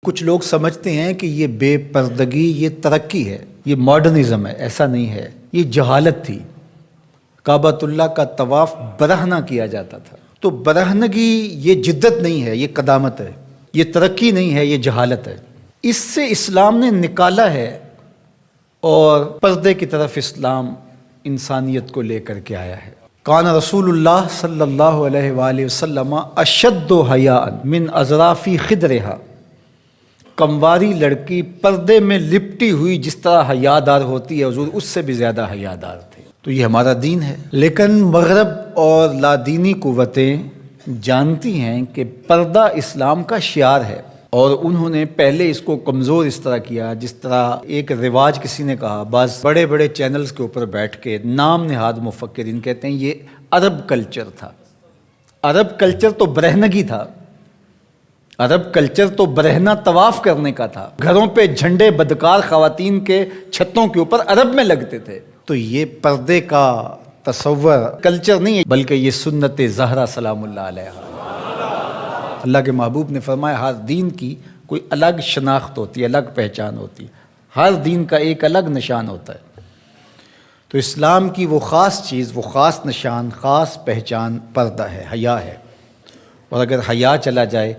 کچھ لوگ سمجھتے ہیں کہ یہ بے پردگی یہ ترقی ہے، یہ ماڈرنزم ہے۔ ایسا نہیں ہے، یہ جہالت تھی۔ کعبۃ اللہ کا طواف برہنہ کیا جاتا تھا، تو برہنگی یہ جدت نہیں ہے، یہ قدامت ہے، یہ ترقی نہیں ہے، یہ جہالت ہے۔ اس سے اسلام نے نکالا ہے اور پردے کی طرف اسلام انسانیت کو لے کر کے آیا ہے۔ کان رسول اللہ صلی اللہ علیہ وآلہ وسلم اشد حیاء من اظراف خدرہا، کمواری لڑکی پردے میں لپٹی ہوئی جس طرح حیادار ہوتی ہے، حضور اس سے بھی زیادہ حیادار تھے۔ تو یہ ہمارا دین ہے، لیکن مغرب اور لادینی قوتیں جانتی ہیں کہ پردہ اسلام کا شعار ہے، اور انہوں نے پہلے اس کو کمزور اس طرح کیا جس طرح ایک رواج کسی نے کہا، بعض بڑے بڑے چینلز کے اوپر بیٹھ کے نام نہاد مفکرین کہتے ہیں یہ عرب کلچر تھا۔ عرب کلچر تو برہنگی تھا، عرب کلچر تو برہنہ طواف کرنے کا تھا، گھروں پہ جھنڈے بدکار خواتین کے چھتوں کے اوپر عرب میں لگتے تھے۔ تو یہ پردے کا تصور کلچر نہیں ہے، بلکہ یہ سنت زہرا سلام اللہ علیہا۔ اللہ کے محبوب نے فرمایا ہر دین کی کوئی الگ شناخت ہوتی ہے، الگ پہچان ہوتی ہے، ہر دین کا ایک الگ نشان ہوتا ہے۔ تو اسلام کی وہ خاص چیز، وہ خاص نشان، خاص پہچان پردہ ہے، حیا ہے، اور اگر حیا چلا جائے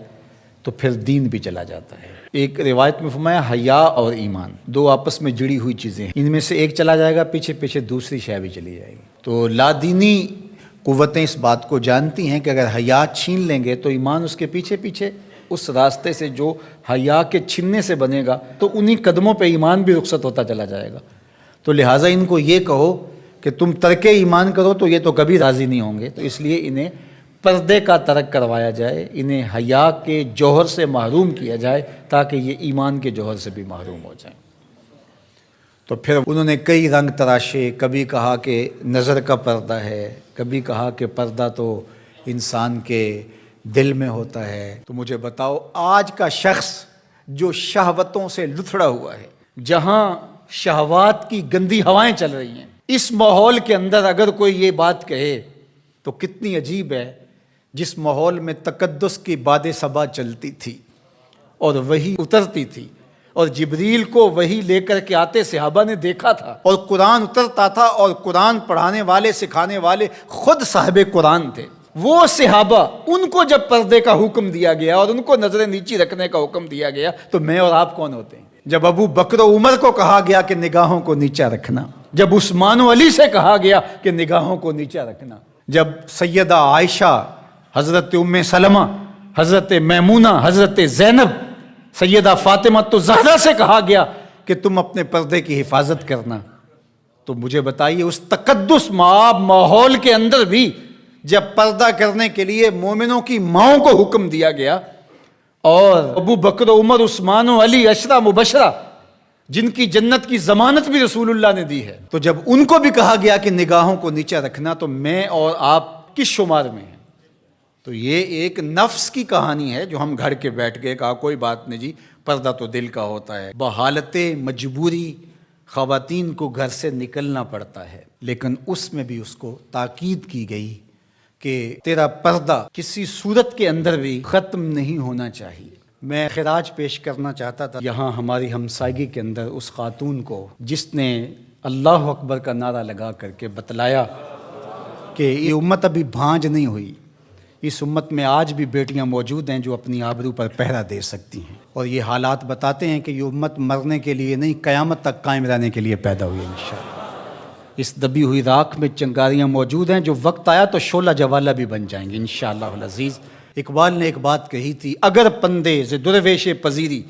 تو پھر دین بھی چلا جاتا ہے۔ ایک روایت میں فرمایا حیا اور ایمان دو آپس میں جڑی ہوئی چیزیں ہیں، ان میں سے ایک چلا جائے گا پیچھے پیچھے دوسری شے بھی چلی جائے گی۔ تو لادینی قوتیں اس بات کو جانتی ہیں کہ اگر حیا چھین لیں گے تو ایمان اس کے پیچھے پیچھے اس راستے سے جو حیا کے چھننے سے بنے گا، تو انہی قدموں پہ ایمان بھی رخصت ہوتا چلا جائے گا۔ تو لہٰذا ان کو یہ کہو کہ تم ترک ایمان کرو تو یہ تو کبھی راضی نہیں ہوں گے، تو اس لیے انہیں پردے کا ترک کروایا جائے، انہیں حیا کے جوہر سے محروم کیا جائے تاکہ یہ ایمان کے جوہر سے بھی محروم ہو جائیں۔ تو پھر انہوں نے کئی رنگ تراشے، کبھی کہا کہ نظر کا پردہ ہے، کبھی کہا کہ پردہ تو انسان کے دل میں ہوتا ہے۔ تو مجھے بتاؤ آج کا شخص جو شہوتوں سے لتھڑا ہوا ہے، جہاں شہوات کی گندی ہوائیں چل رہی ہیں، اس ماحول کے اندر اگر کوئی یہ بات کہے تو کتنی عجیب ہے، جس ماحول میں تقدس کی باد صبا چلتی تھی اور وحی اترتی تھی، اور جبریل کو وحی لے کر کے آتے صحابہ نے دیکھا تھا، اور قرآن اترتا تھا، اور قرآن پڑھانے والے سکھانے والے خود صاحب قرآن تھے، وہ صحابہ، ان کو جب پردے کا حکم دیا گیا اور ان کو نظریں نیچی رکھنے کا حکم دیا گیا تو میں اور آپ کون ہوتے ہیں؟ جب ابو بکر و عمر کو کہا گیا کہ نگاہوں کو نیچا رکھنا، جب عثمان و علی سے کہا گیا کہ نگاہوں کو نیچا رکھنا، جب سیدہ عائشہ، حضرت ام سلمہ، حضرت میمونہ، حضرت زینب، سیدہ فاطمہ تو زہرا سے کہا گیا کہ تم اپنے پردے کی حفاظت کرنا، تو مجھے بتائیے اس تقدس مآب ماحول کے اندر بھی جب پردہ کرنے کے لیے مومنوں کی ماؤں کو حکم دیا گیا، اور ابو بکر و عمر، عثمان و علی، عشرہ مبشرہ جن کی جنت کی ضمانت بھی رسول اللہ نے دی ہے، تو جب ان کو بھی کہا گیا کہ نگاہوں کو نیچا رکھنا، تو میں اور آپ کس شمار میں ہیں؟ تو یہ ایک نفس کی کہانی ہے جو ہم گھر کے بیٹھ گئے، کہا کوئی بات نہیں جی، پردہ تو دل کا ہوتا ہے۔ بحالت مجبوری خواتین کو گھر سے نکلنا پڑتا ہے، لیکن اس میں بھی اس کو تاکید کی گئی کہ تیرا پردہ کسی صورت کے اندر بھی ختم نہیں ہونا چاہیے۔ میں خراج پیش کرنا چاہتا تھا یہاں ہماری ہمسائیگی کے اندر اس خاتون کو جس نے اللہ اکبر کا نعرہ لگا کر کے بتلایا کہ یہ امت ابھی بھانج نہیں ہوئی، اس امت میں آج بھی بیٹیاں موجود ہیں جو اپنی آبرو پر پہرا دے سکتی ہیں، اور یہ حالات بتاتے ہیں کہ یہ امت مرنے کے لیے نہیں، قیامت تک قائم رہنے کے لیے پیدا ہوئی ہے انشاءاللہ۔ اس دبی ہوئی راکھ میں چنگاریاں موجود ہیں، جو وقت آیا تو شعلہ جوالہ بھی بن جائیں گے انشاءاللہ العزیز۔ اقبال نے ایک بات کہی تھی، اگر پندے ز درویش پذیری،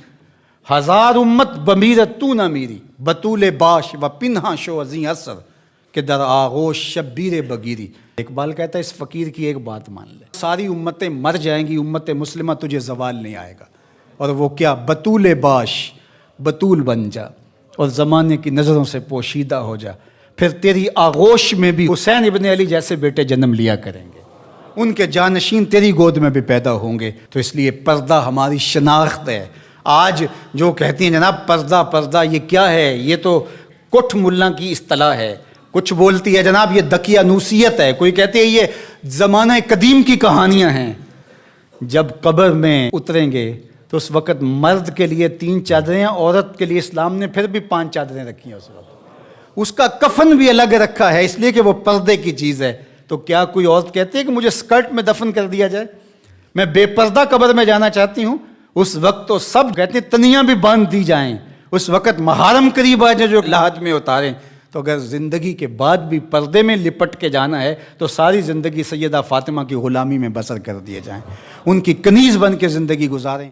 ہزار امت بمیرت تو نہ میری، بطول باش و پنہا شو ازیں اثر کہ در آغوش شبیر بگیری۔ اقبال کہتا ہے اس فقیر کی ایک بات مان لے، ساری امتیں مر جائیں گی، امت مسلمہ تجھے زوال نہیں آئے گا، اور وہ کیا؟ بطول باش، بطول بن جا اور زمانے کی نظروں سے پوشیدہ ہو جا، پھر تیری آغوش میں بھی حسین ابن علی جیسے بیٹے جنم لیا کریں گے، ان کے جانشین تیری گود میں بھی پیدا ہوں گے۔ تو اس لیے پردہ ہماری شناخت ہے۔ آج جو کہتی ہیں جناب پردہ پردہ، یہ کیا ہے؟ یہ تو کٹھ ملا کی اصطلاح ہے، کچھ بولتی ہے جناب یہ دقیانوسیت ہے، کوئی کہتی ہے یہ زمانہ قدیم کی کہانیاں ہیں۔ جب قبر میں اتریں گے تو اس وقت مرد کے لیے 3 چادریں، عورت کے لیے اسلام نے پھر بھی 5 چادریں رکھی ہیں اس وقت. اس کا کفن بھی الگ رکھا ہے اس لیے کہ وہ پردے کی چیز ہے. تو کیا کوئی عورت کہتی ہے کہ مجھے اسکرٹ میں دفن کر دیا جائے، میں بے پردہ قبر میں جانا چاہتی ہوں؟ اس وقت تو سب کہتے ہیں تنیاں بھی باندھ دی جائیں، اس وقت محارم قریب آ جائیں جو لحد میں اتاریں. تو اگر زندگی کے بعد بھی پردے میں لپٹ کے جانا ہے تو ساری زندگی سیدہ فاطمہ کی غلامی میں بسر کر دیے جائیں، ان کی کنیز بن کے زندگی گزاریں.